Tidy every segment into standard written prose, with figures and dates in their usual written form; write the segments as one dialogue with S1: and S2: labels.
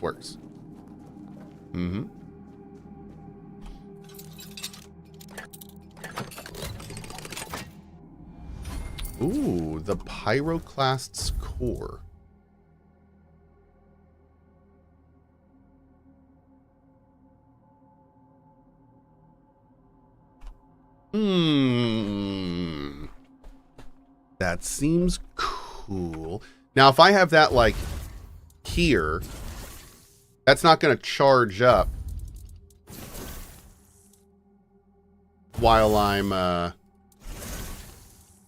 S1: Works. Mm-hmm. Ooh, the Pyroclast's core. That seems cool. Now, if I have that, like, here, that's not going to charge up while I'm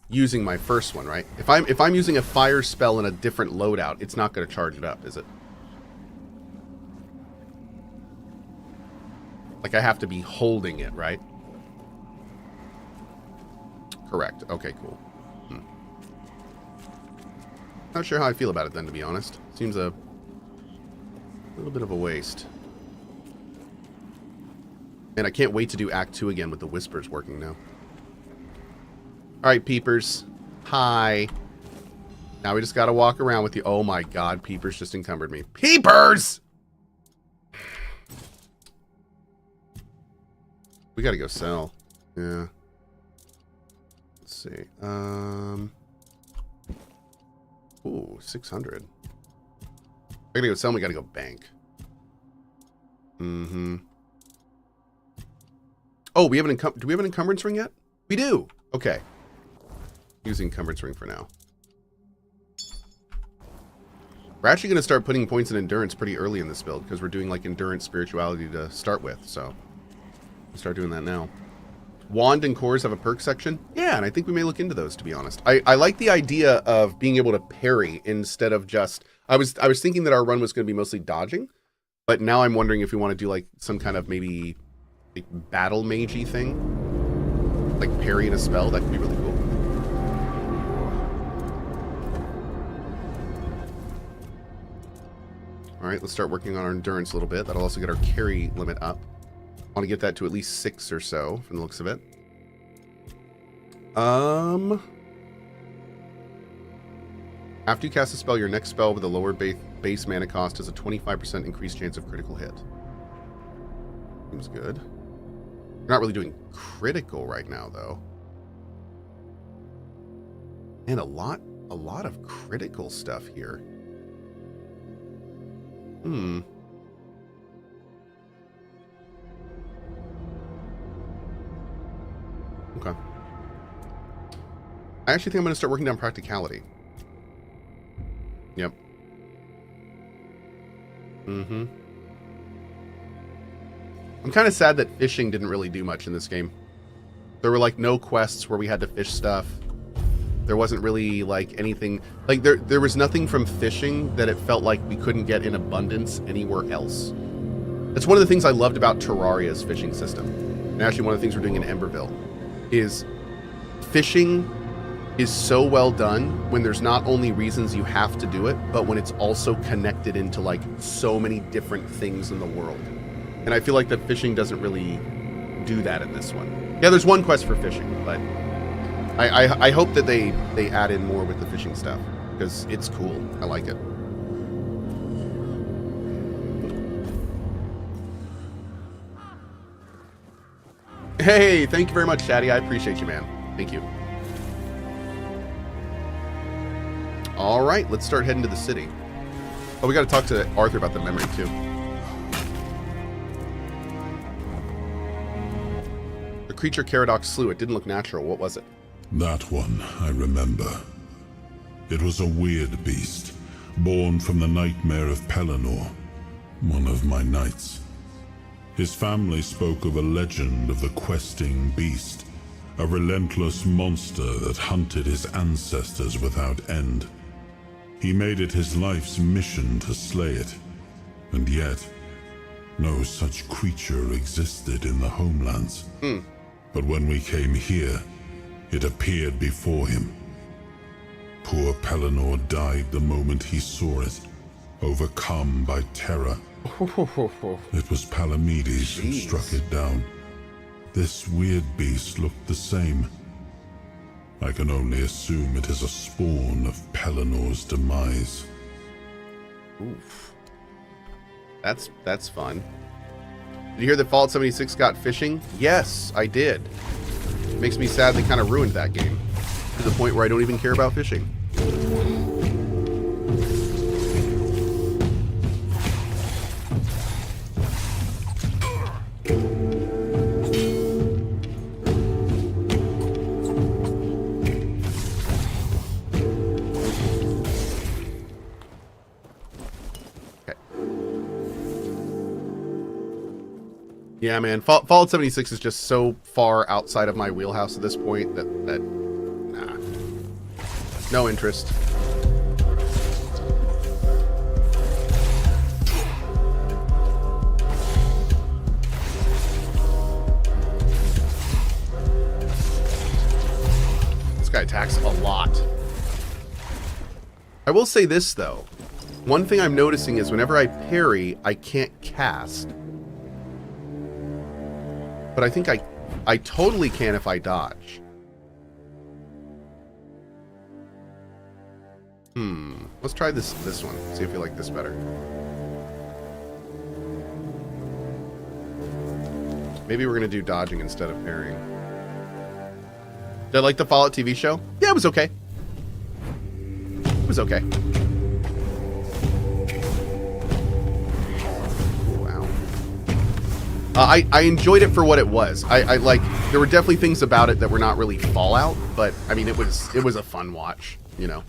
S1: using my first one, right? If I'm using a fire spell in a different loadout, it's not going to charge it up, is it? Like, I have to be holding it, right? Correct. Okay, cool. Not sure how I feel about it then, to be honest. Seems a little bit of a waste. And I can't wait to do Act 2 again with the whispers working now. Alright, peepers. Hi. Now we just gotta walk around with you. Oh my god, peepers just encumbered me. Peepers! We gotta go sell. Yeah. Let's see. Ooh, 600. I gotta go sell, we gotta go bank. Mm-hmm. Oh, we have an do we have an encumbrance ring yet? We do! Okay. Using encumbrance ring for now. We're actually gonna start putting points in endurance pretty early in this build, because we're doing like endurance spirituality to start with, so we'll start doing that now. Wand and cores have a perk section? Yeah, and I think we may look into those, to be honest. I like the idea of being able to parry instead of just... I was thinking that our run was going to be mostly dodging, but now I'm wondering if we want to do like some kind of maybe like battle magey thing. Like parrying a spell, that could be really cool. Alright, let's start working on our endurance a little bit. That'll also get our carry limit up. I want to get that to at least 6 or so, from the looks of it. After you cast a spell, your next spell with a lower base mana cost has a 25% increased chance of critical hit. Seems good. We're not really doing critical right now, though. And a lot of critical stuff here. Okay. I actually think I'm going to start working down practicality. Yep. I'm kind of sad that fishing didn't really do much in this game. There were like no quests where we had to fish stuff. There wasn't really like anything... Like there was nothing from fishing that it felt like we couldn't get in abundance anywhere else. That's one of the things I loved about Terraria's fishing system. And actually one of the things we're doing in Emberville is fishing is so well done when there's not only reasons you have to do it, but when it's also connected into like so many different things in the world. And I feel like that fishing doesn't really do that in this one. Yeah, there's one quest for fishing, but I hope that they add in more with the fishing stuff because it's cool. I like it. Hey, thank you very much, Shaddy. I appreciate you, man. Thank you. All right, let's start heading to the city. Oh, we got to talk to Arthur about the memory, too. The creature Caradox slew. It didn't look natural. What was it?
S2: That one, I remember. It was a weird beast, born from the nightmare of Pelennor, one of my knights. His family spoke of a legend of the questing beast, a relentless monster that hunted his ancestors without end. He made it his life's mission to slay it, and yet, no such creature existed in the homelands. But when we came here, it appeared before him. Poor Pelennor died the moment he saw it, overcome by terror. It was Palamedes who struck it down. This weird beast looked the same. I can only assume it is a spawn of Pellennor's demise.
S1: Oof. That's fun. Did you hear that Fallout 76 got fishing? Yes, I did. Makes me sad they kind of ruined that game to the point where I don't even care about fishing. Yeah, man, Fallout 76 is just so far outside of my wheelhouse at this point that nah, no interest. This guy attacks a lot. I will say this though, one thing I'm noticing is whenever I parry, I can't cast. But I think I totally can if I dodge. Let's try this one. See if you like this better. Maybe we're gonna do dodging instead of parrying. Did I like the Fallout TV show? Yeah, it was okay. It was okay. I enjoyed it for what it was. I like, there were definitely things about it that were not really Fallout, but I mean, it was a fun watch, you know.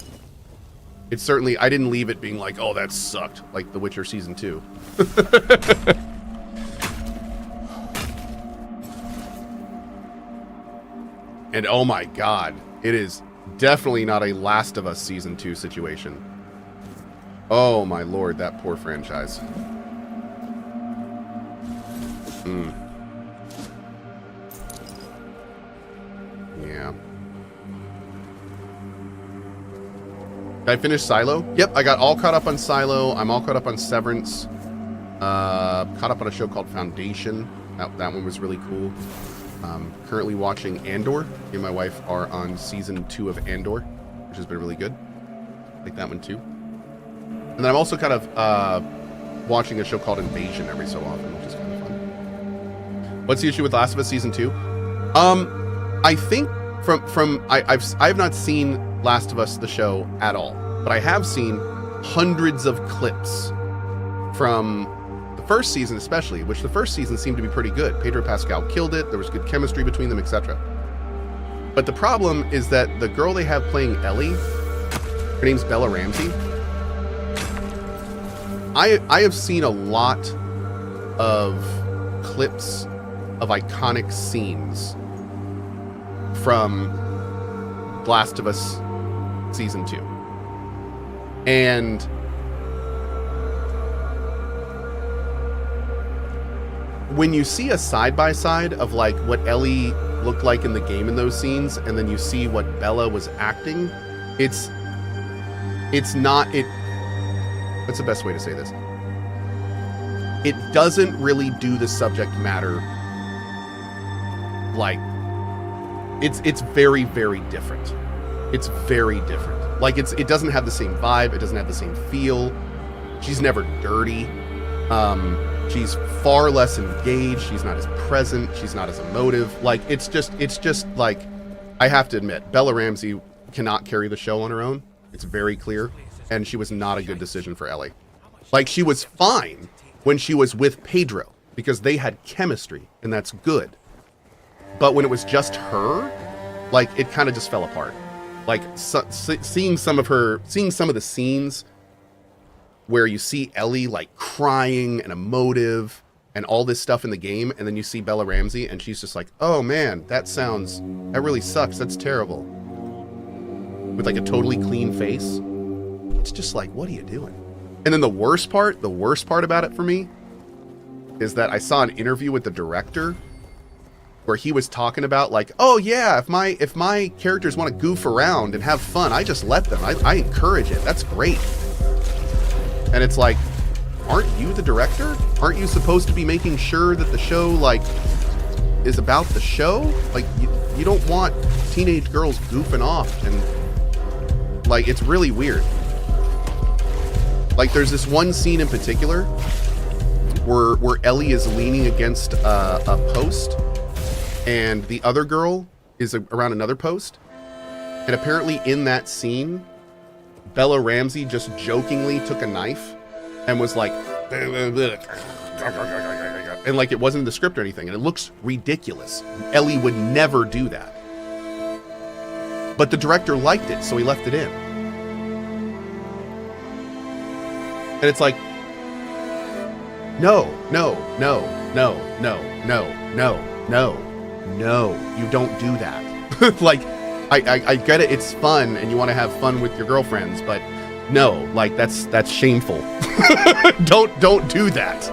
S1: It's certainly, I didn't leave it being like, oh, that sucked, like The Witcher Season 2. And oh my god, it is definitely not a Last of Us Season 2 situation. Oh my lord, that poor franchise. Yeah. Did I finish Silo? Yep, I got all caught up on Silo. I'm all caught up on Severance. Caught up on a show called Foundation. That one was really cool. Currently watching Andor. Me and my wife are on season 2 of Andor, which has been really good. I like that one too. And then I'm also kind of watching a show called Invasion every so often, which is kind of fun. What's the issue with Last of Us Season 2? I think I have not seen Last of Us the show at all, but I have seen hundreds of clips from the first season, especially, which the first season seemed to be pretty good. Pedro Pascal killed it. There was good chemistry between them, etc. But the problem is that the girl they have playing Ellie, her name's Bella Ramsey. I have seen a lot of clips of iconic scenes from Last of Us Season 2. And when you see a side-by-side of like what Ellie looked like in the game in those scenes, and then you see what Bella was acting, it's not, what's the best way to say this? It doesn't really do the subject matter like, it's very, very different. It's very different. Like, it doesn't have the same vibe. It doesn't have the same feel. She's never dirty. She's far less engaged. She's not as present. She's not as emotive. Like, it's just like, I have to admit, Bella Ramsey cannot carry the show on her own. It's very clear. And she was not a good decision for Ellie. Like, she was fine when she was with Pedro because they had chemistry, and that's good. But when it was just her, like, it kind of just fell apart. Like, seeing some of the scenes where you see Ellie like crying and emotive and all this stuff in the game, and then you see Bella Ramsey and she's just like, oh man, that really sucks, that's terrible, with like a totally clean face. It's just like, what are you doing? And then the worst part about it for me is that I saw an interview with the director where he was talking about like, oh yeah, if my characters want to goof around and have fun, I just let them. I encourage it. That's great. And it's like, aren't you the director? Aren't you supposed to be making sure that the show like is about the show? Like, you don't want teenage girls goofing off, and like, it's really weird. Like, there's this one scene in particular where Ellie is leaning against a post, and the other girl is around another post. And apparently in that scene, Bella Ramsey just jokingly took a knife and was like, and like it wasn't in the script or anything, and it looks ridiculous. Ellie would never do that. But the director liked it, so he left it in. And it's like, no, you don't do that. Like, I get it, it's fun, and you want to have fun with your girlfriends, but no, like, that's shameful. Don't do that.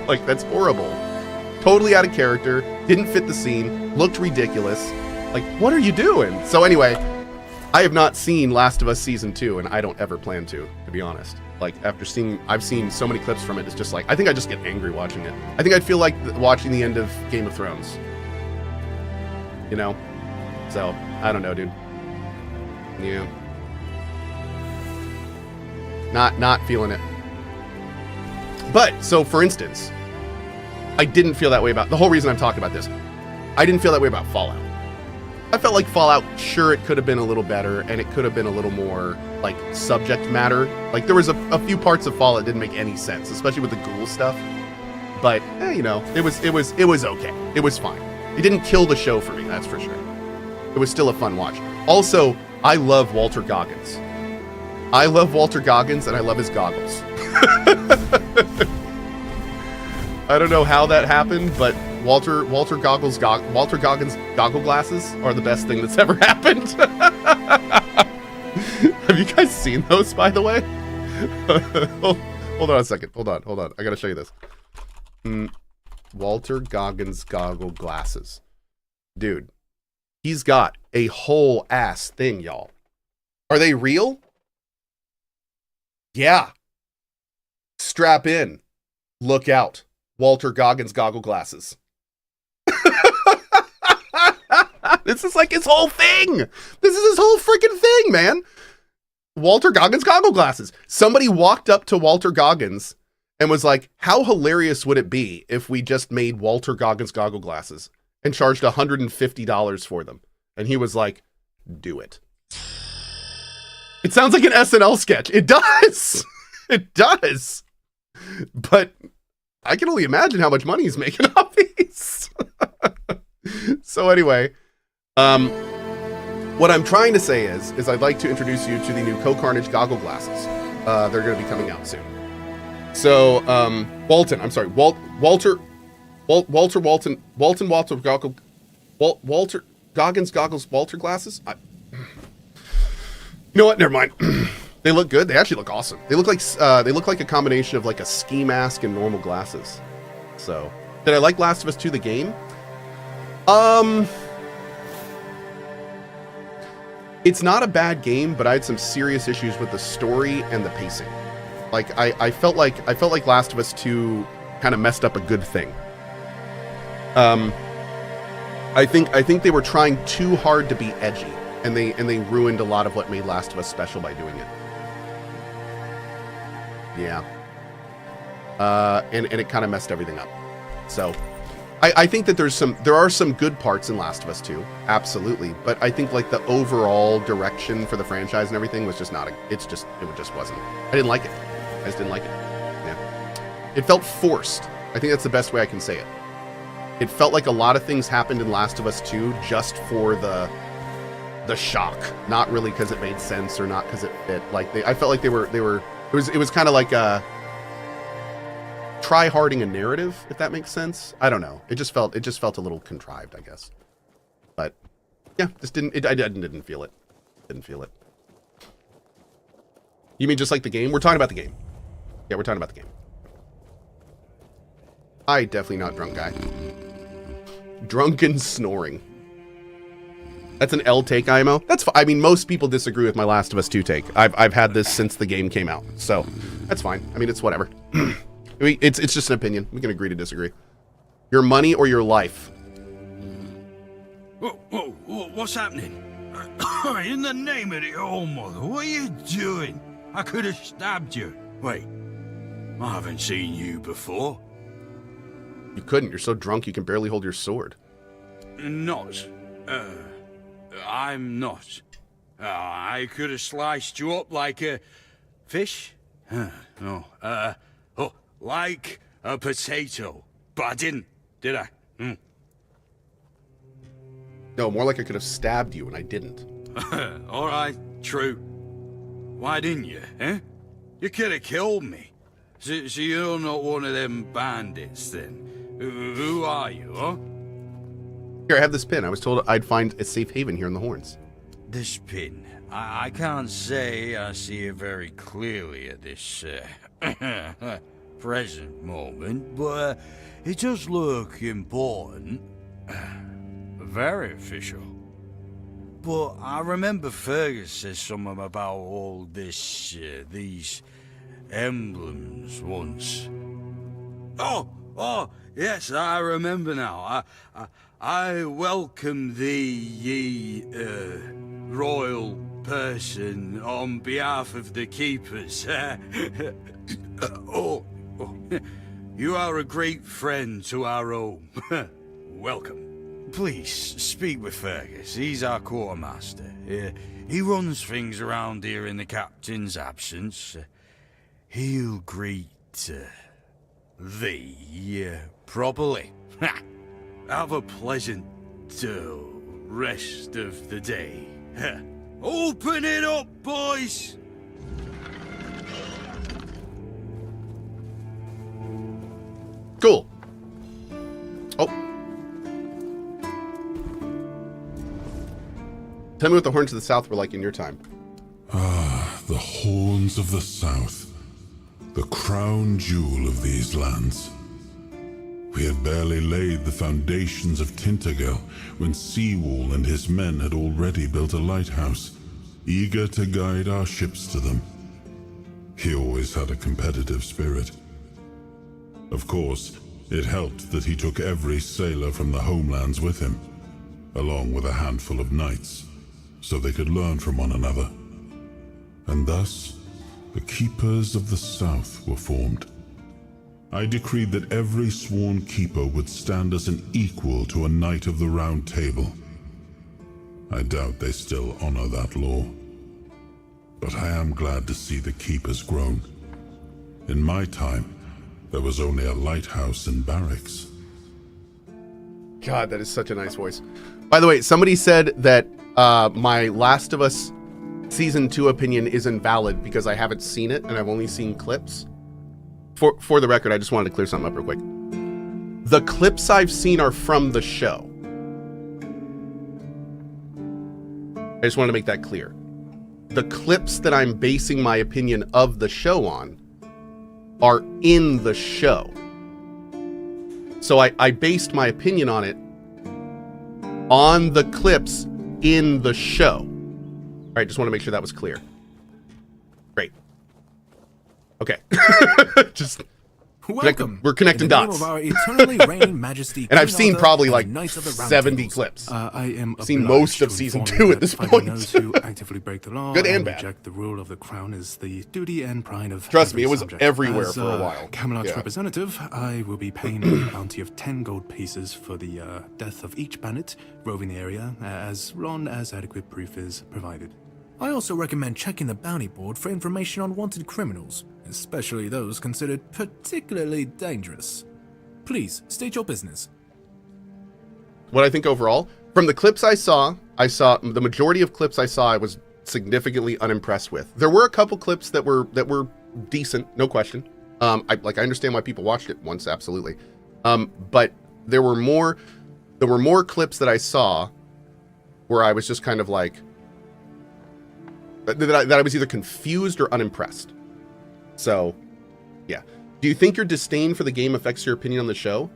S1: Like, that's horrible. Totally out of character, didn't fit the scene, looked ridiculous. Like, what are you doing? So anyway, I have not seen Last of Us Season 2, and I don't ever plan to be honest. Like, I've seen so many clips from it, it's just like, I think I just get angry watching it. I think I'd feel like watching the end of Game of Thrones. You know? So, I don't know, dude. Yeah. Not feeling it. But, so for instance, I didn't feel that way about, the whole reason I'm talking about this, I didn't feel that way about Fallout. I felt like Fallout, sure, it could have been a little better, and it could have been a little more, like, subject matter. Like, there was a few parts of Fallout that didn't make any sense, especially with the ghoul stuff. But, you know, it was okay. It was fine. It didn't kill the show for me, that's for sure. It was still a fun watch. Also, I love Walter Goggins. I love Walter Goggins, and I love his goggles. I don't know how that happened, but Walter Goggins goggle glasses are the best thing that's ever happened. Have you guys seen those, by the way? Hold on a second. Hold on. I gotta show you this. Walter Goggins goggle glasses. Dude, he's got a whole ass thing, y'all. Are they real? Yeah. Strap in. Look out. Walter Goggins goggle glasses. This is like his whole thing. This is his whole freaking thing, man. Walter Goggins goggle glasses. Somebody walked up to Walter Goggins and was like, how hilarious would it be if we just made Walter Goggins goggle glasses and charged $150 for them? And he was like, do it. It sounds like an SNL sketch. It does. It does. But I can only imagine how much money he's making off these. So anyway, what I'm trying to say is I'd like to introduce you to the new CohhCarnage goggle glasses. They're going to be coming out soon. So, Walter Goggins goggles, Walter glasses. You know what? Never mind. They look good. They actually look awesome. They look like a combination of like a ski mask and normal glasses. So, did I like Last of Us 2 the game? It's not a bad game, but I had some serious issues with the story and the pacing. Like I felt like Last of Us 2 kind of messed up a good thing. I think they were trying too hard to be edgy, and they ruined a lot of what made Last of Us special by doing it. Yeah. And it kind of messed everything up. So I think that there are some good parts in Last of Us 2, absolutely, but I think like the overall direction for the franchise and everything was just not it just wasn't. I didn't like it. I just didn't like it. Yeah. It felt forced. I think that's the best way I can say it. It felt like a lot of things happened in Last of Us 2 just for the shock, not really because it made sense or not because it fit. Like I felt like they were it was kind of like a try-harding a narrative, if that makes sense. I don't know. It just felt a little contrived, I guess. But yeah, I didn't feel it. Didn't feel it. You mean just like the game? We're talking about the game. Yeah, we're talking about the game. I definitely not drunk guy. Drunken snoring. That's an L take, IMO. That's fine. I mean, most people disagree with my Last of Us 2 take. I've had this since the game came out, so that's fine. I mean, it's whatever. I mean, it's just an opinion. We can agree to disagree. Your money or your life?
S3: Whoa, what's happening? In the name of the old mother, what are you doing? I could have stabbed you. Wait, I haven't seen you before.
S1: You couldn't. You're so drunk you can barely hold your sword.
S3: Not. I'm not. I could have sliced you up like a fish. No. Like a potato. But I didn't, did I?
S1: No, more like I could have stabbed you and I didn't.
S3: All right, true. Why didn't you, eh? You could have killed me. So you're not one of them bandits, then? Who are you, huh?
S1: Here, I have this pin. I was told I'd find a safe haven here in the Horns.
S3: This pin. I can't say I see it very clearly at this present moment, but it does look important. Very official. But I remember Fergus said something about all this, these emblems once. Oh, yes, I remember now. I welcome thee, ye, royal person, on behalf of the keepers. You are a great friend to our home. Welcome. Please, speak with Fergus. He's our quartermaster. He runs things around here in the captain's absence. He'll greet thee properly. Have a pleasant rest of the day. Open it up, boys!
S1: Cool. Oh. Tell me what the Horns of the South were like in your time.
S2: Ah, the Horns of the South. The crown jewel of these lands. We had barely laid the foundations of Tainted Grail when Seawall and his men had already built a lighthouse, eager to guide our ships to them. He always had a competitive spirit. Of course, it helped that he took every sailor from the homelands with him, along with a handful of knights, so they could learn from one another. And thus, the Keepers of the South were formed. I decreed that every sworn keeper would stand as an equal to a Knight of the Round Table. I doubt they still honor that law. But I am glad to see the keepers grown. In my time, there was only a lighthouse and barracks.
S1: God, that is such a nice voice. By the way, somebody said that my Last of Us Season 2 opinion is invalid because I haven't seen it and I've only seen clips. For the record, I just wanted to clear something up real quick. The clips I've seen are from the show. I just want to make that clear. The clips that I'm basing my opinion of the show on are in the show. So I based my opinion on it on the clips in the show. All right, just want to make sure that was clear. Great. Okay. Just
S4: welcome.
S1: We're connecting dots.
S4: Of our eternally reigning majesty,
S1: and I've seen probably like
S4: Knights of the Round
S1: 70
S4: Tables.
S1: clips.
S4: I am
S1: seen most of season 2 at this point.
S4: Those who actively break the law
S1: Good and bad.
S4: Reject the rule of the crown is the duty and pride of
S1: Trust me,
S4: every
S1: it was
S4: subject.
S1: everywhere
S4: As,
S1: for a while.
S4: Camelot's
S1: Yeah.
S4: representative, I will be paying a bounty of 10 gold pieces for the death of each bandit roving the area, as long as adequate proof is provided. I also recommend checking the bounty board for information on wanted criminals, especially those considered particularly dangerous. Please, state your business.
S1: What I think overall, from the clips I saw the majority of clips I saw I was significantly unimpressed with. There were a couple clips that were decent, no question. I understand why people watched it once, absolutely. But there were more clips that I saw where I was just kind of like that I was either confused or unimpressed. So, yeah. Do you think your disdain for the game affects your opinion on the show?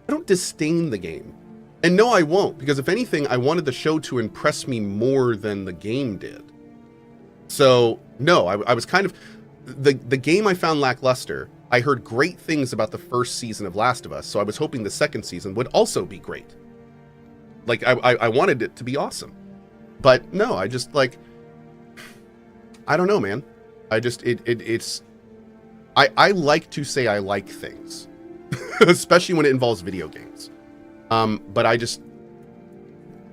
S1: I don't disdain the game. And no, I won't, because if anything, I wanted the show to impress me more than the game did. So, no, I was kind of... The game I found lackluster. I heard great things about the first season of Last of Us, so I was hoping the second season would also be great. Like, I wanted it to be awesome. But no, I just, like... I don't know, man. I just... I like to say I like things. especially when it involves video games. But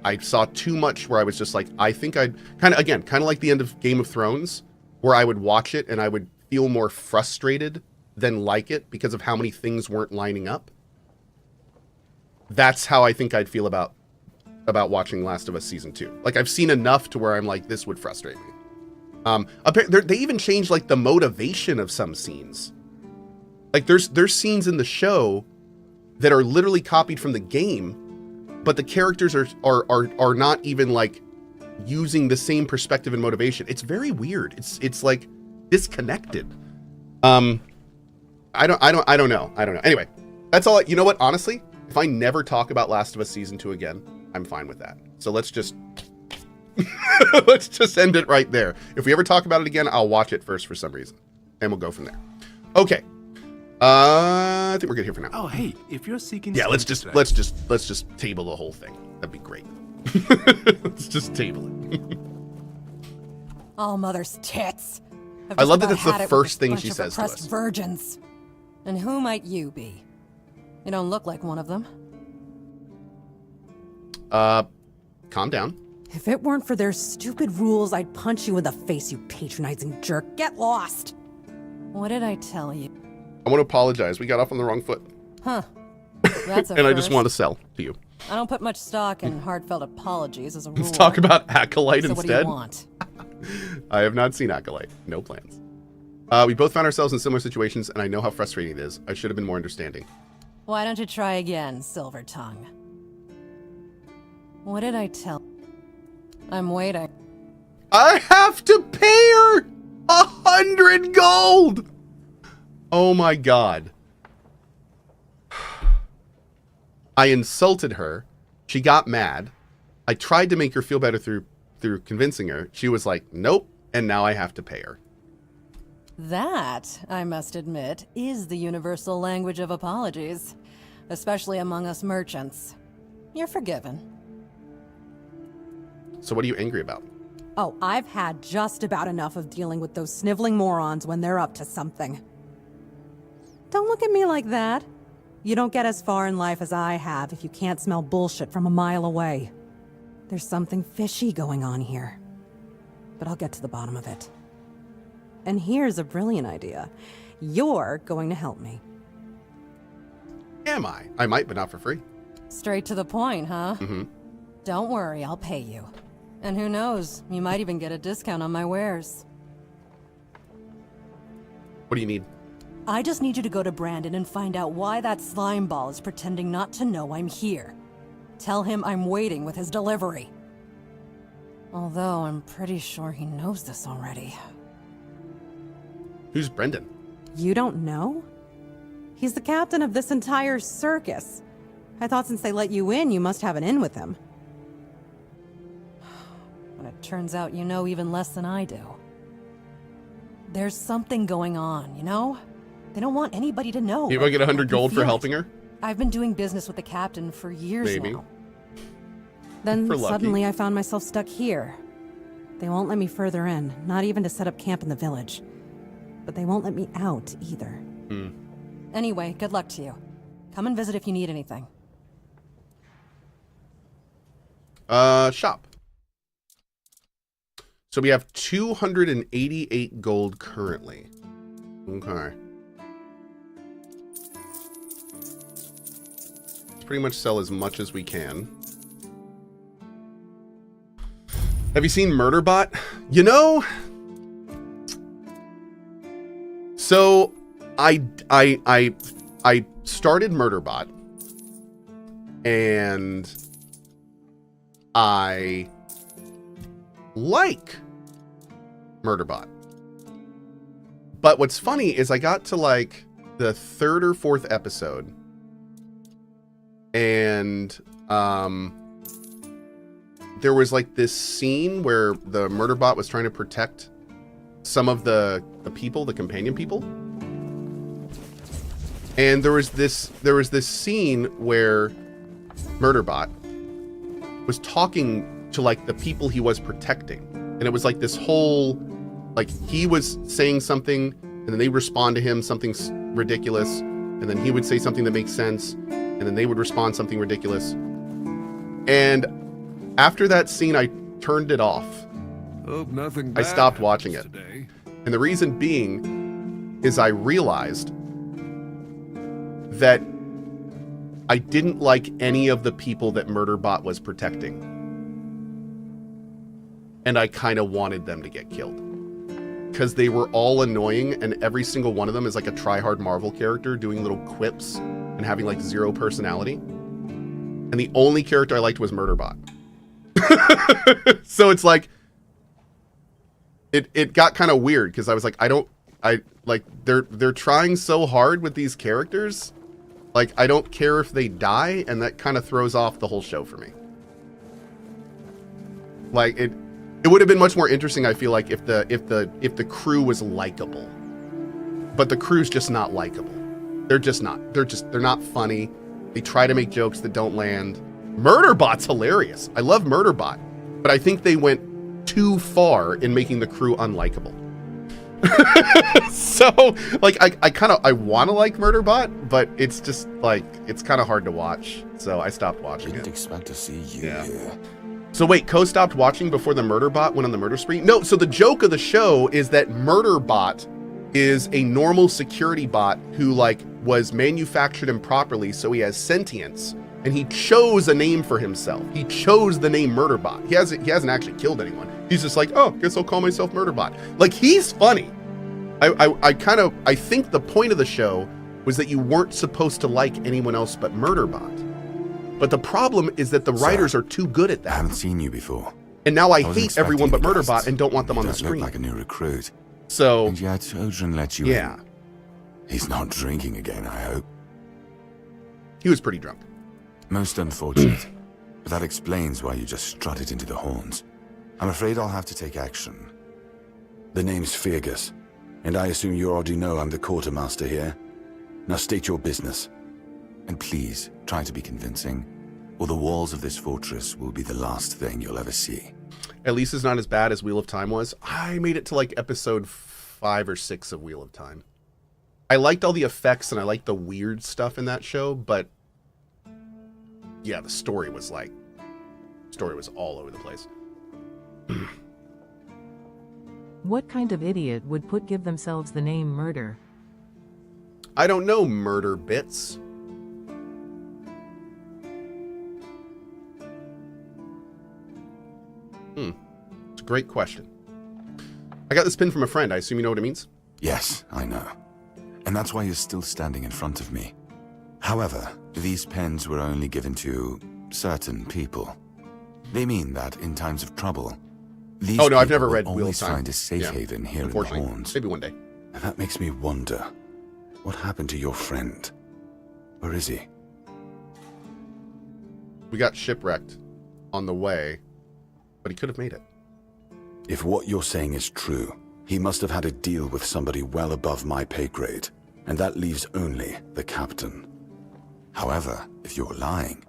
S1: I saw too much where I was just like, I think I'd kind of like the end of Game of Thrones, where I would watch it and I would feel more frustrated than like it because of how many things weren't lining up. That's how I think I'd feel about watching Last of Us Season 2. Like, I've seen enough to where I'm like, this would frustrate me. They even changed, like, the motivation of some scenes. Like, there's scenes in the show that are literally copied from the game, but the characters are not even, like, using the same perspective and motivation. It's very weird. It's like disconnected. I don't know. Anyway, that's all. You know what? Honestly, if I never talk about Last of Us Season 2 again, I'm fine with that. So let's just let's just end it right there. If we ever talk about it again, I'll watch it first for some reason, and we'll go from there. Okay. I think we're good here for now.
S4: Oh, hey, if you're seeking...
S1: Yeah, let's just table the whole thing. That'd be great. Let's just table it.
S5: All mother's tits.
S1: I love that that's the first thing she says to us.
S5: Virgins. And who might you be? You don't look like one of them.
S1: Calm down.
S5: If it weren't for their stupid rules, I'd punch you in the face, you patronizing jerk. Get lost. What did I tell you?
S1: I want to apologize. We got off on the wrong foot.
S5: Huh. That's a
S1: and I
S5: first.
S1: just want to sell to you.
S5: I don't put much stock in heartfelt apologies as a rule.
S1: Let's talk about Acolyte
S5: so
S1: instead.
S5: What do you want?
S1: I have not seen Acolyte. No plans. We both found ourselves in similar situations, and I know how frustrating it is. I should have been more understanding.
S5: Why don't you try again, Silver Tongue? What did I tell? I'm waiting.
S1: I have to pay her 100 gold! Oh my god. I insulted her. She got mad. I tried to make her feel better through convincing her. She was like, nope, and now I have to pay her.
S5: That, I must admit, is the universal language of apologies, especially among us merchants. You're forgiven.
S1: So what are you angry about?
S5: Oh, I've had just about enough of dealing with those sniveling morons when they're up to something. Don't look at me like that. You don't get as far in life as I have if you can't smell bullshit from a mile away. There's something fishy going on here. But I'll get to the bottom of it. And here's a brilliant idea. You're going to help me.
S1: Am I? I might, but not for free.
S5: Straight to the point, huh?
S1: Mm-hmm.
S5: Don't worry, I'll pay you. And who knows, you might even get a discount on my wares.
S1: What do you need?
S5: I just need you to go to Brandon and find out why that slime ball is pretending not to know I'm here. Tell him I'm waiting with his delivery. Although I'm pretty sure he knows this already.
S1: Who's Brendan?
S5: You don't know? He's the captain of this entire circus. I thought since they let you in, you must have an in with him. But it turns out you know even less than I do. There's something going on, you know? They don't want anybody to know.
S1: You want to get 100 gold for
S5: feel
S1: helping
S5: it.
S1: her?
S5: I've been doing business with the captain for years
S1: Maybe.
S5: now. Then
S1: For lucky.
S5: suddenly I found myself stuck here. They won't let me further in, not even to set up camp in the village. But they won't let me out either. Anyway, good luck to you. Come and visit if you need anything.
S1: Shop. So we have 288 gold currently. Okay. Let's pretty much sell as much as we can. Have you seen Murderbot? You know, so I started Murderbot and I like Murderbot. But what's funny is I got to like the 3rd or 4th episode and there was like this scene where the Murderbot was trying to protect some of the people, the companion people. And there was this scene where Murderbot was talking to like the people he was protecting. And it was like this whole, like he was saying something and then they respond to him, something ridiculous. and then he would say something that makes sense, and then they would respond something ridiculous. And after that scene, I turned it off.
S6: Hope nothing
S1: I
S6: bad
S1: stopped watching it.
S6: happens today.
S1: And the reason being is I realized that I didn't like any of the people that Murderbot was protecting. And I kind of wanted them to get killed. Because they were all annoying, and every single one of them is like a try-hard Marvel character doing little quips and having like zero personality. And the only character I liked was Murderbot. So it's like, it got kind of weird because I was like, they're trying so hard with these characters. Like, I don't care if they die, and that kind of throws off the whole show for me. Like, it would have been much more interesting, I feel like, if the crew was likable. But the crew's just not likable. They're just not. They're not funny. They try to make jokes that don't land. Murderbot's hilarious. I love Murderbot, but I think they went too far in making the crew unlikable. So, like, I want to like Murderbot, but it's just like, it's kind of hard to watch. So I stopped watching
S7: Didn't
S1: it.
S7: expect to see you
S1: Yeah.
S7: here.
S1: So wait, Cohh stopped watching before the Murderbot went on the murder spree? No, so the joke of the show is that Murderbot is a normal security bot who, like, was manufactured improperly, so he has sentience, and he chose a name for himself. He chose the name Murderbot. He hasn't actually killed anyone. He's just like, oh, guess I'll call myself Murderbot. Like, he's funny. I think the point of the show was that you weren't supposed to like anyone else but Murderbot. But the problem is that the writers are too good at
S7: I
S1: that.
S7: haven't seen you before.
S1: And now I
S7: wasn't
S1: hate everyone but
S7: expecting the
S1: Murderbot
S7: guests.
S1: and don't want them
S7: You
S1: on the
S7: don't look
S1: screen.
S7: like a new recruit.
S1: So,
S7: And yet Odrin let you
S1: yeah,
S7: in. He's not drinking again, I hope.
S1: he was pretty drunk.
S7: Most unfortunate. But that explains why you just strutted into the horns. I'm afraid I'll have to take action. The name's Fergus, and I assume you already know I'm the quartermaster here. Now state your business. And please, try to be convincing, or the walls of this fortress will be the last thing you'll ever see.
S1: At least it's not as bad as Wheel of Time was. I made it to like episode 5 or 6 of Wheel of Time. I liked all the effects and I liked the weird stuff in that show, but yeah, the story was all over the place.
S8: What kind of idiot would give themselves the name Murder?
S1: I don't know, Murder Bits. It's a great question. I got this pin from a friend. I assume you know what it means?
S7: Yes, I know. And that's why you're still standing in front of me. However, these pens were only given to certain people. They mean that in times of trouble, these
S1: Oh no, I've
S7: people
S1: never
S7: will
S1: read Wheel of
S7: always
S1: Time.
S7: find a safe
S1: Yeah,
S7: haven here in the
S1: unfortunately.
S7: horns.
S1: Maybe one day.
S7: And that makes me wonder, what happened to your friend? Where is he?
S1: We got shipwrecked on the way, but he could have made it.
S7: If what you're saying is true, he must have had a deal with somebody well above my pay grade, and that leaves only the captain. However, if you're lying,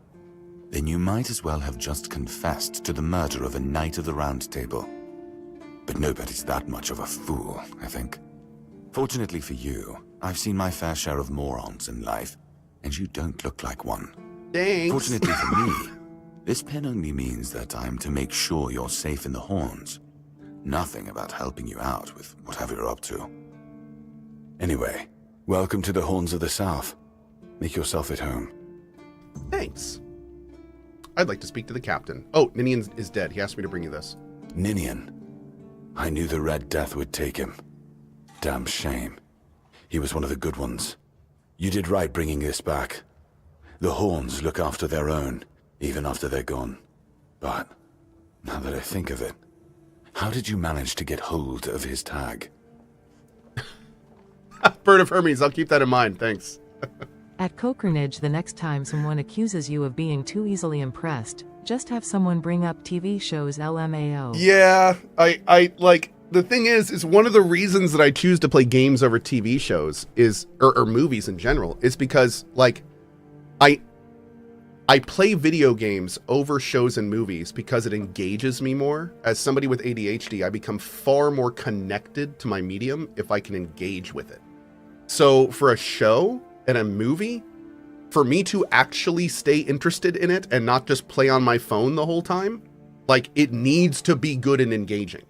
S7: then you might as well have just confessed to the murder of a Knight of the Round Table. But nobody's that much of a fool, I think. Fortunately for you, I've seen my fair share of morons in life, and you don't look like one.
S1: Thanks.
S7: Fortunately for me, this pen only means that I'm to make sure you're safe in the horns. Nothing about helping you out with whatever you're up to. Anyway, welcome to the Horns of the South. Make yourself at home.
S1: Thanks. I'd like to speak to the captain. Oh, Ninian is dead. He asked me to bring you this.
S7: Ninian. I knew the Red Death would take him. Damn shame. He was one of the good ones. You did right bringing this back. The Horns look after their own, even after they're gone. But, now that I think of it, how did you manage to get hold of his tag?
S1: Bird of Hermes, I'll keep that in mind. Thanks.
S8: At CohhCarnage, the next time someone accuses you of being too easily impressed, just have someone bring up TV shows LMAO.
S1: Yeah, I like, the thing is one of the reasons that I choose to play games over TV shows is, or movies in general, is because, like, I play video games over shows and movies because it engages me more. As somebody with ADHD, I become far more connected to my medium if I can engage with it. So for a show, in a movie, for me to actually stay interested in it and not just play on my phone the whole time, like, it needs to be good and engaging.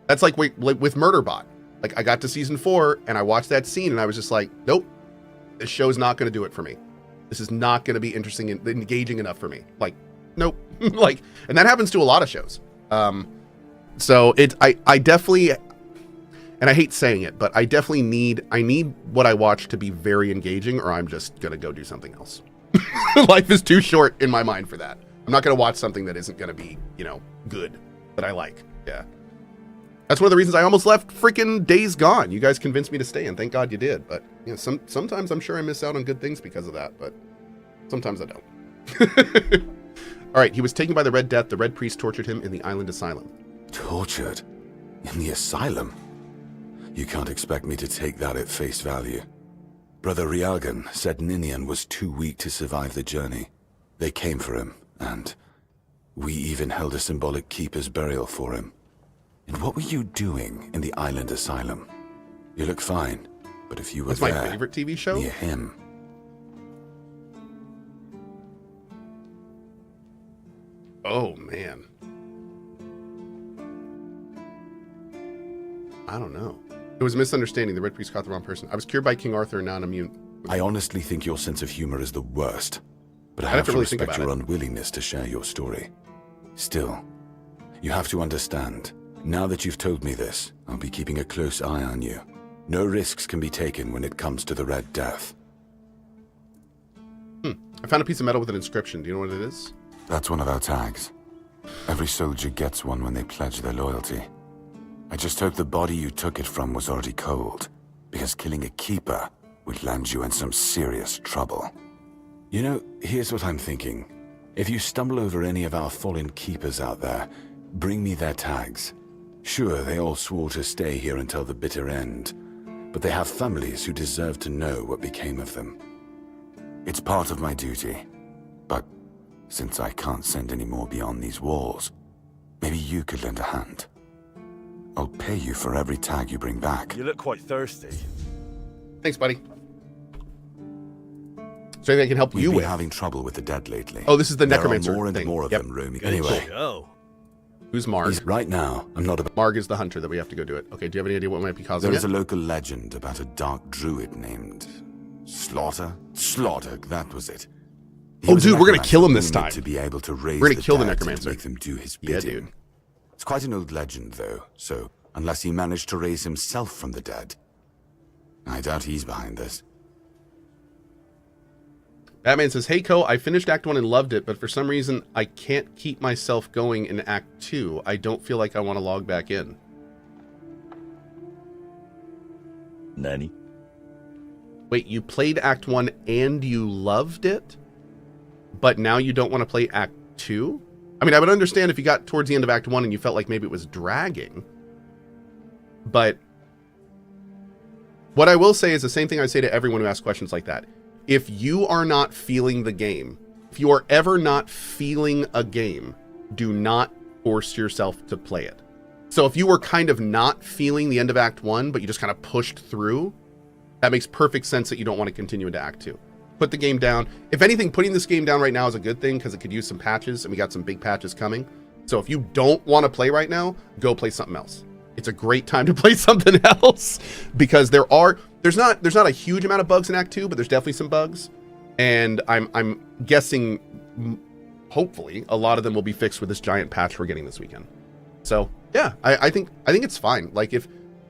S1: That's like with Murderbot. Like, I got to season 4 and I watched that scene and I was just like, nope, this show's not going to do it for me. This is not going to be interesting and engaging enough for me. Like, nope. Like, and that happens to a lot of shows. So I definitely, and I hate saying it, but I definitely need what I watch to be very engaging, or I'm just going to go do something else. Life is too short in my mind for that. I'm not going to watch something that isn't going to be, you know, good, that I like. Yeah. That's one of the reasons I almost left freaking Days Gone. You guys convinced me to stay, and thank God you did. But, you know, sometimes I'm sure I miss out on good things because of that, but sometimes I don't. All right, he was taken by the Red Death. The Red Priest tortured him in the island asylum.
S7: Tortured? In the asylum? You can't expect me to take that at face value. Brother Rialgan said Ninian was too weak to survive the journey. They came for him, and we even held a symbolic keeper's burial for him. And what were you doing in the island asylum? You look fine, but if you were
S1: there...
S7: That's
S1: my favorite TV show?
S7: Near him...
S1: Oh, man. I don't know. It was a misunderstanding. The Red Priest caught the wrong person. I was cured by King Arthur and now I'm immune.
S7: I honestly think your sense of humor is the worst, but I have to
S1: really
S7: respect your unwillingness to share your story. Still, you have to understand, now that you've told me this, I'll be keeping a close eye on you. No risks can be taken when it comes to the Red Death.
S1: I found a piece of metal with an inscription. Do you know what it is?
S7: That's one of our tags. Every soldier gets one when they pledge their loyalty. I just hope the body you took it from was already cold, because killing a keeper would land you in some serious trouble. You know, here's what I'm thinking. If you stumble over any of our fallen keepers out there, bring me their tags. Sure, they all swore to stay here until the bitter end, but they have families who deserve to know what became of them. It's part of my duty, but since I can't send any more beyond these walls, maybe you could lend a hand. I'll pay you for every tag you bring back.
S6: You look quite thirsty.
S1: Thanks, buddy. Is there anything I can help you
S7: We've
S1: with?
S7: been having trouble with the dead lately.
S1: Oh, this is the Necromancer
S7: There are more and
S1: thing.
S7: more of
S1: Yep.
S7: them roaming.
S6: Anyway.
S7: Anyway,
S1: Who's Marg?
S7: right now, I'm not about...
S1: Marg is the hunter that we have to go do it. Okay, do you have any idea what might be causing
S7: There
S1: it?
S7: is a local legend about a dark druid named... Slaughter? Slaughter, that was it. He
S1: Oh,
S7: was a
S1: dude, we're gonna
S7: necromancer
S1: kill him this
S7: who needed
S1: time.
S7: To be able to raise
S1: We're gonna kill the
S7: dead and
S1: necromancer.
S7: make them do his
S1: Yeah,
S7: bidding.
S1: dude.
S7: It's quite an old legend, though, so unless he managed to raise himself from the dead, I doubt he's behind this.
S1: Batman says, hey, Cohh, I finished Act 1 and loved it, but for some reason, I can't keep myself going in Act 2. I don't feel like I want to log back in.
S6: Nanny?
S1: Wait, you played Act 1 and you loved it? But now you don't want to play Act 2? I mean, I would understand if you got towards the end of Act 1 and you felt like maybe it was dragging. But what I will say is the same thing I say to everyone who asks questions like that. If you are not feeling the game, if you are ever not feeling a game, do not force yourself to play it. So if you were kind of not feeling the end of Act 1, but you just kind of pushed through, that makes perfect sense that you don't want to continue into Act 2. Put the game down. If anything, putting this game down right now is a good thing because it could use some patches, and we got some big patches coming. So if you don't want to play right now, go play something else. It's a great time to play something else because there's not a huge amount of bugs in Act 2, but there's definitely some bugs. And I'm guessing, hopefully, a lot of them will be fixed with this giant patch we're getting this weekend. So yeah, I think it's fine. Like, if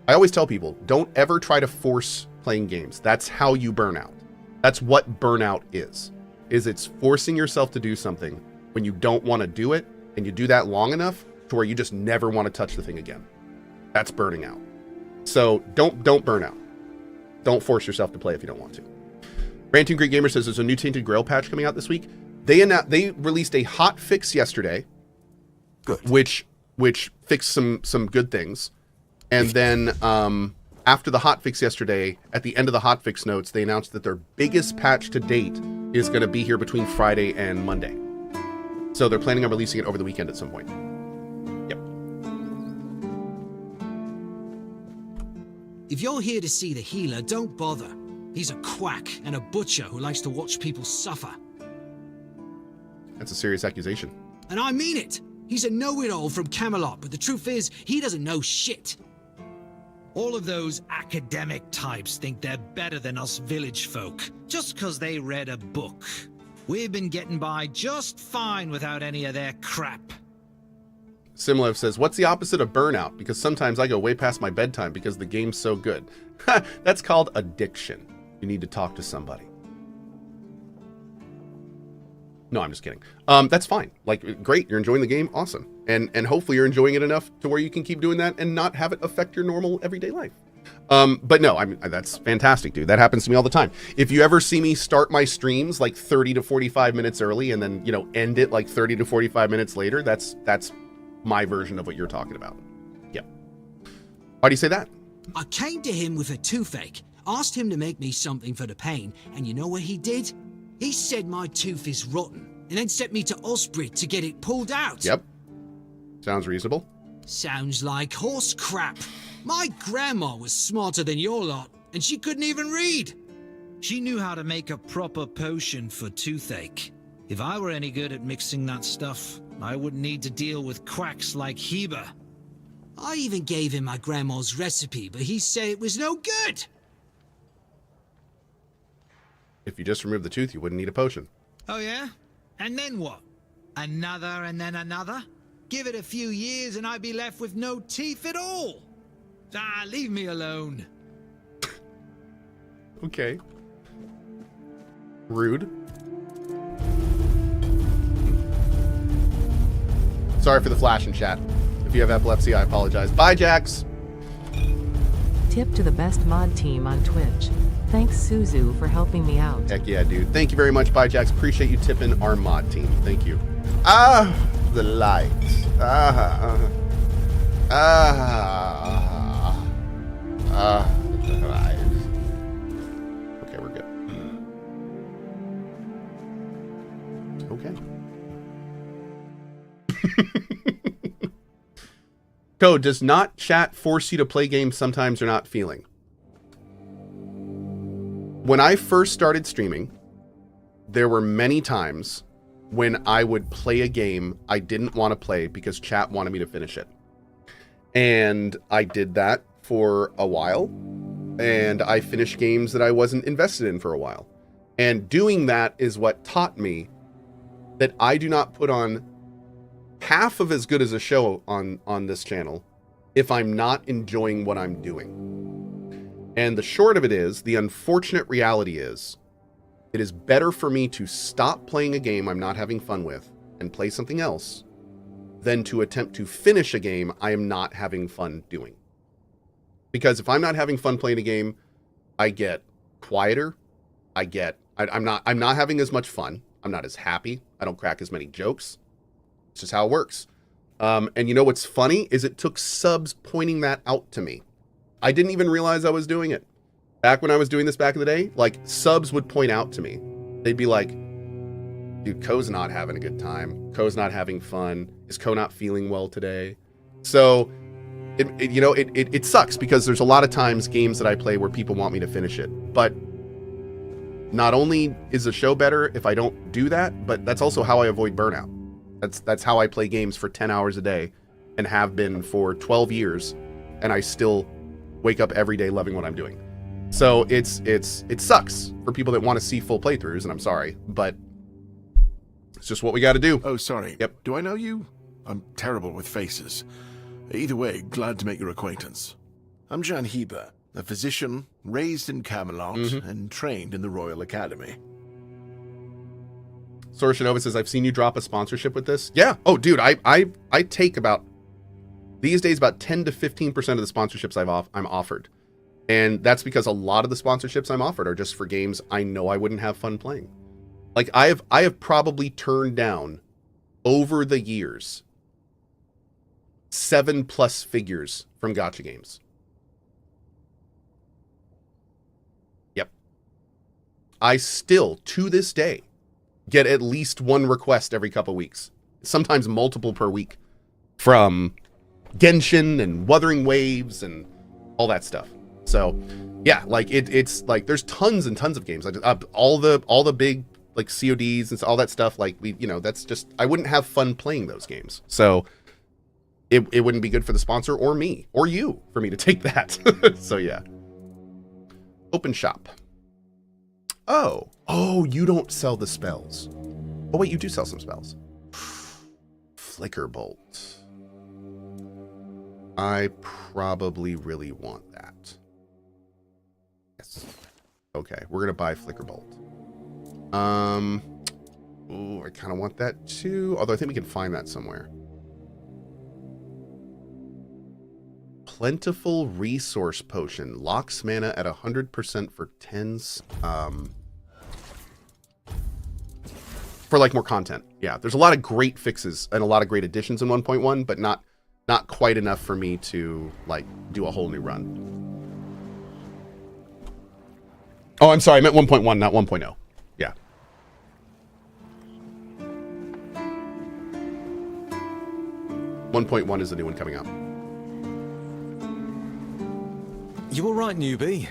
S1: I always tell people, don't ever try to force playing games. That's how you burn out. That's what burnout is it's forcing yourself to do something when you don't want to do it, and you do that long enough to where you just never want to touch the thing again. That's burning out. So don't burn out. Don't force yourself to play if you don't want to. Ranting Great Gamer says there's a new Tainted Grail patch coming out this week. They released a hot fix yesterday.
S7: Good.
S1: Which fixed some good things. And then after the hot fix yesterday, at the end of the hot fix notes, they announced that their biggest patch to date is going to be here between Friday and Monday. So they're planning on releasing it over the weekend at some point. Yep.
S9: If you're here to see the healer, don't bother. He's a quack and a butcher who likes to watch people suffer.
S1: That's a serious accusation.
S9: And I mean it! He's a know-it-all from Camelot, but the truth is, he doesn't know shit.
S10: All of those academic types think they're better than us village folk, just 'cause they read a book. We've been getting by just fine without any of their crap.
S1: Simlev says, what's the opposite of burnout? Because sometimes I go way past my bedtime because the game's so good. That's called addiction. You need to talk to somebody. No, I'm just kidding. That's fine. Like, great, you're enjoying the game, awesome. And hopefully you're enjoying it enough to where you can keep doing that and not have it affect your normal everyday life. But no, I mean, that's fantastic, dude. That happens to me all the time. If you ever see me start my streams like 30 to 45 minutes early and then, you know, end it like 30 to 45 minutes later, that's my version of what you're talking about. Yep. Why do you say that?
S9: I came to him with a toothache, asked him to make me something for the pain, and you know what he did? He said my tooth is rotten, and then sent me to Osprey to get it pulled out.
S1: Yep. Sounds reasonable.
S9: Sounds like horse crap. My grandma was smarter than your lot, and she couldn't even read.
S10: She knew how to make a proper potion for toothache. If I were any good at mixing that stuff, I wouldn't need to deal with quacks like Heber.
S9: I even gave him my grandma's recipe, but he said it was no good.
S1: If you just remove the tooth, you wouldn't need a potion.
S10: Oh yeah? And then what? Another and then another? Give it a few years and I'd be left with no teeth at all. Ah, leave me alone.
S1: Okay. Rude. Sorry for the flash in chat. If you have epilepsy, I apologize. Bye, Jax.
S8: Tip to the best mod team on Twitch. Thanks, Suzu, for helping me out.
S1: Heck yeah, dude. Thank you very much, Bye, Jax. Appreciate you tipping our mod team. Thank you. Ah, the lights. The lights. Okay, we're good. Okay. Cohh, does not chat force you to play games sometimes you're not feeling? When I first started streaming, there were many times when I would play a game I didn't want to play because chat wanted me to finish it. And I did that for a while, and I finished games that I wasn't invested in for a while. And doing that is what taught me that I do not put on half of as good as a show on this channel if I'm not enjoying what I'm doing. And the short of it is, the unfortunate reality is, it is better for me to stop playing a game I'm not having fun with and play something else than to attempt to finish a game I am not having fun doing. Because if I'm not having fun playing a game, I get quieter. I'm not having as much fun. I'm not as happy. I don't crack as many jokes. It's just how it works. And you know what's funny is it took subs pointing that out to me. I didn't even realize I was doing it. Back when I was doing this back in the day, like, subs would point out to me. They'd be like, dude, Cohh's not having a good time. Cohh's not having fun. Is Cohh not feeling well today? So, it sucks because there's a lot of times games that I play where people want me to finish it. But not only is the show better if I don't do that, but that's also how I avoid burnout. That's how I play games for 10 hours a day and have been for 12 years, and I still wake up every day loving what I'm doing. So it sucks for people that want to see full playthroughs, and I'm sorry, but it's just what we got to do.
S11: Oh, sorry.
S1: Yep.
S11: Do I know you? I'm terrible with faces. Either way, glad to make your acquaintance. I'm Jan Heber, a physician raised in Camelot and trained in the Royal Academy.
S1: Sorshinova says, I've seen you drop a sponsorship with this. Yeah. Oh, dude, I take about, these days, about 10 to 15% of the sponsorships I'm offered. And that's because a lot of the sponsorships I'm offered are just for games I know I wouldn't have fun playing. Like, I have probably turned down, over the years, 7+ figures from gacha games. Yep. I still, to this day, get at least one request every couple weeks. Sometimes multiple per week. From Genshin and Wuthering Waves and all that stuff. So, yeah, like it's like there's tons and tons of games. Like all the big like CODs and all that stuff. Like that's just I wouldn't have fun playing those games. So it wouldn't be good for the sponsor or me or you for me to take that. So yeah. Open shop. Oh, you don't sell the spells. Oh wait, you do sell some spells. Flicker bolt. I probably really want that. Yes. Okay, we're gonna buy Flicker bolt. Oh, I kind of want that too. Although I think we can find that somewhere. Plentiful resource potion locks mana at 100% for 10s. For like more content. Yeah, there's a lot of great fixes and a lot of great additions in 1.1, but not quite enough for me to like do a whole new run. Oh, I'm sorry, I meant 1.1, not 1.0. Yeah. .1 is the new one coming out.
S12: You all right, newbie?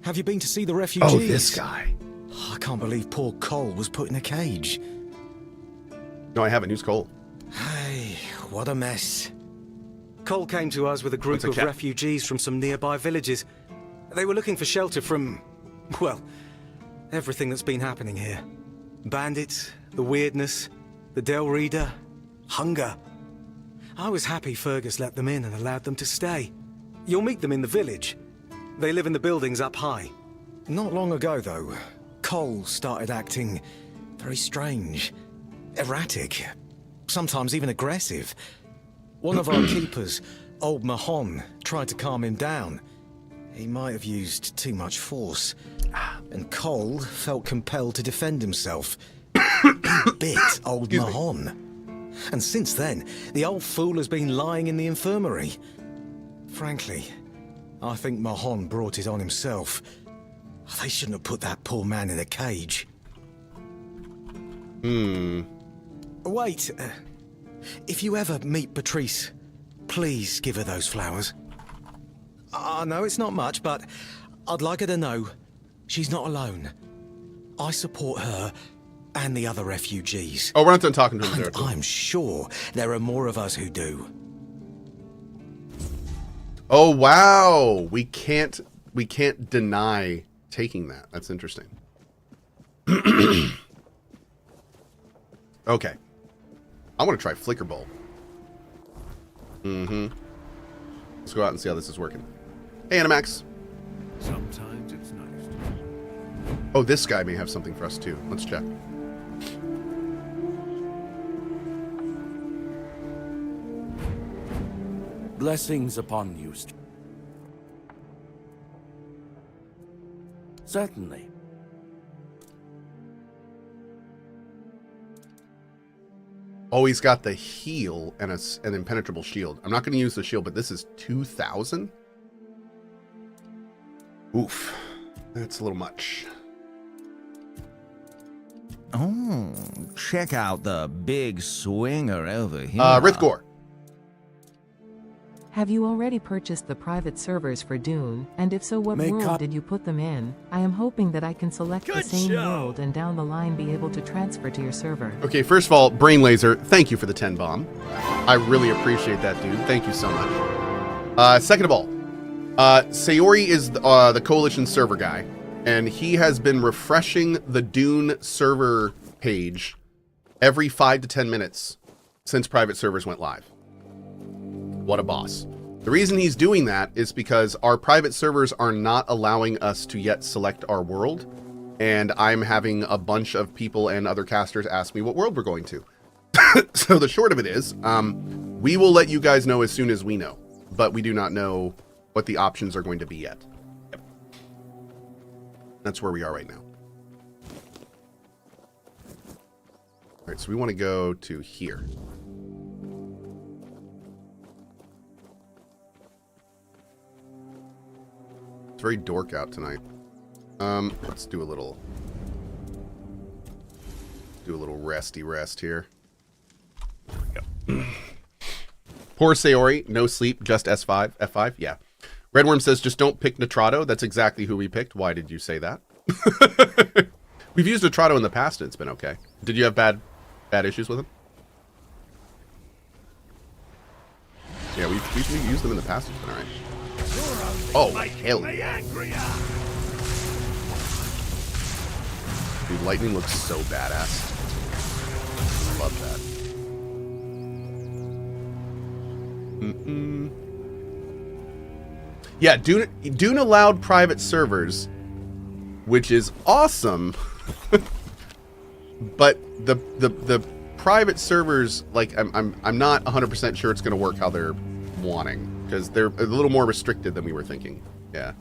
S12: Have you been to see the refugees?
S1: Oh, this guy.
S12: I can't believe poor Cohh was put in a cage.
S1: No, I haven't. Who's Cohh?
S12: Hey, what a mess. Cohh came to us with a group of refugees from some nearby villages. They were looking for shelter from, well, everything that's been happening here. Bandits, the weirdness, the Del Reader, hunger. I was happy Fergus let them in and allowed them to stay. You'll meet them in the village. They live in the buildings up high. Not long ago, though, Cohh started acting very strange, erratic, sometimes even aggressive. One of our keepers, old Mahon, tried to calm him down. He might have used too much force, and Cohh felt compelled to defend himself. He bit old Mahon. And since then, the old fool has been lying in the infirmary. Frankly, I think Mahon brought it on himself. They shouldn't have put that poor man in a cage. Wait. If you ever meet Patrice, please give her those flowers. I know it's not much, but I'd like her to know she's not alone. I support her and the other refugees.
S1: Oh, we're not done talking to him there.
S12: I'm sure there are more of us who do.
S1: Oh wow, we can't deny taking that. That's interesting. Okay, I want to try Flicker Bolt. Let's go out and see how this is working. Hey, Animax.
S4: Sometimes it's nice.
S1: Oh, this guy may have something for us too. Let's check.
S13: Blessings upon you. Certainly.
S1: Oh, he's got the heal and an impenetrable shield. I'm not going to use the shield, but this is 2,000? Oof. That's a little much.
S14: Oh, check out the big swinger over here.
S1: Rithgor.
S8: Have you already purchased the private servers for Dune? And if so, what world did you put them in? I am hoping that I can select the same world and down the line be able to transfer to your server.
S1: Okay, first of all, Brain Laser, thank you for the 10 bomb. I really appreciate that, dude. Thank you so much. Second of all, Sayori is the Coalition server guy, and he has been refreshing the Dune server page every 5 to 10 minutes since private servers went live. What a boss. The reason he's doing that is because our private servers are not allowing us to yet select our world, and I'm having a bunch of people and other casters ask me what world we're going to. So the short of it is, we will let you guys know as soon as we know, but we do not know what the options are going to be yet. Yep. That's where we are right now. All right, so we want to go to here. It's very dork out tonight. Let's do a little resty rest here. There we go. Poor Sayori, no sleep, just S5, F5, yeah. Redworm says, just don't pick Nitrado. That's exactly who we picked. Why did you say that? We've used Nitrado in the past and it's been okay. Did you have bad issues with him? Yeah, we've used them in the past. It's been alright. Oh, hell yeah. Dude, lightning looks so badass. Love that. Yeah, Dune allowed private servers, which is awesome. But the private servers, like, I'm not 100% sure it's going to work how they're wanting, because they're a little more restricted than we were thinking. Yeah.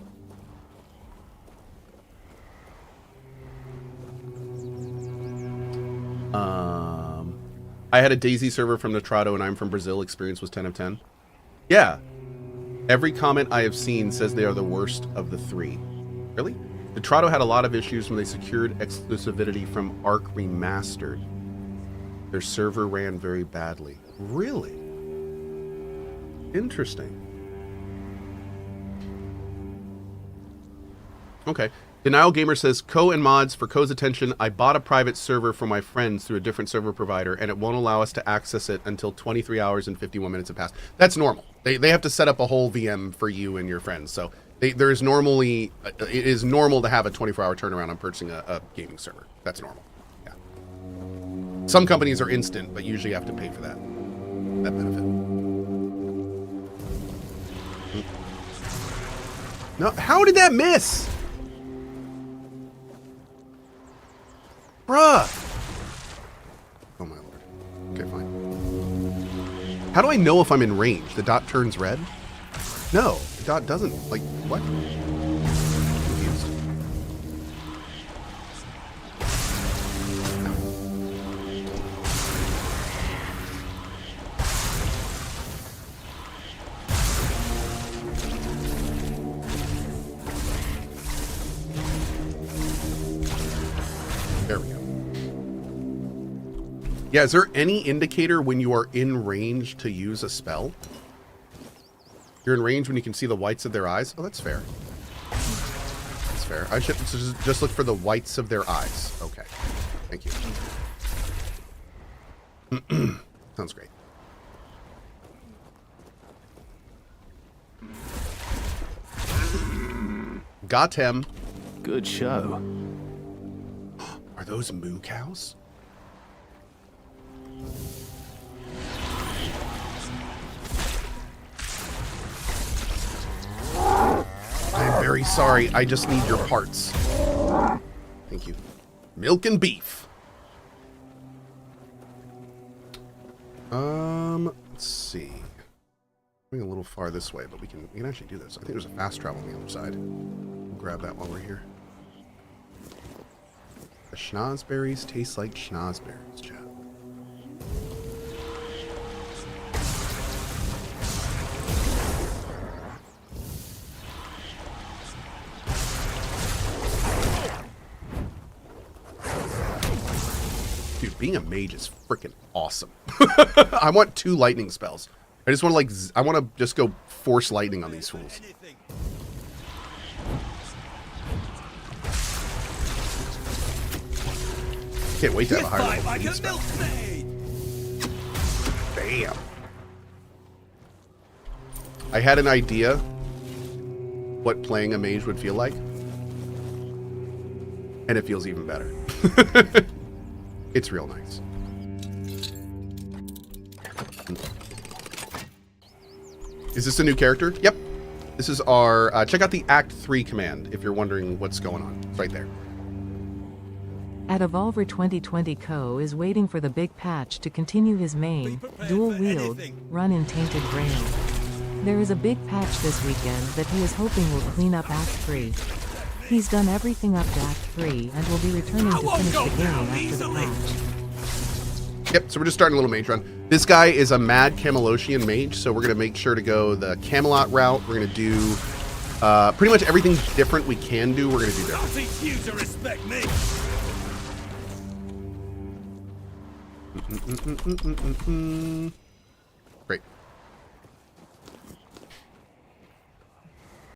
S1: I had a Daisy server from Nitrado and I'm from Brazil. Experience was 10 of 10. Yeah. Every comment I have seen says they are the worst of the 3. Really? Nitrado had a lot of issues when they secured exclusivity from Arc Remastered. Their server ran very badly. Really? Interesting. Okay. Denial Gamer says, Cohh and mods, for Cohh's attention, I bought a private server for my friends through a different server provider, and it won't allow us to access it until 23 hours and 51 minutes have passed. That's normal. They have to set up a whole VM for you and your friends. So it is normal to have a 24-hour turnaround on purchasing a gaming server. That's normal. Yeah. Some companies are instant, but usually you have to pay for that benefit. No, how did that miss? Bruh! Oh my lord. Okay, fine. How do I know if I'm in range? The dot turns red? No, the dot doesn't. Like, what? Confused. There we go. Yeah, is there any indicator when you are in range to use a spell? You're in range when you can see the whites of their eyes? Oh, that's fair. That's fair. I should just look for the whites of their eyes. Okay. Thank you. Sounds great. Got him.
S13: Good show.
S1: Are those moo cows? I'm very sorry. I just need your parts. Thank you. Milk and beef. Let's see. Going a little far this way, but we can actually do this. I think there's a fast travel on the other side. We'll grab that while we're here. The schnozberries taste like schnozberries, chat. Dude, being a mage is freaking awesome. I want 2 lightning spells. I just want to I want to just go force lightning on these fools. Can't wait to have a higher level like spell. Bam. I had an idea what playing a mage would feel like, and it feels even better. It's real nice. Is this a new character? Yep. This is our, check out the Act 3 command if you're wondering what's going on. It's right there.
S8: At Evolver 2020, Cohh is waiting for the big patch to continue his main, dual-wield, run in Tainted Grail. There is a big patch this weekend that he is hoping will clean up Act 3. He's done everything up to Act 3 and will be returning to finish the game after the patch.
S1: Yep, so we're just starting a little mage run. This guy is a mad Camelosian mage, so we're going to make sure to go the Camelot route. We're going to do pretty much everything different we can do, we're going to do different.
S3: I'll teach you to respect me.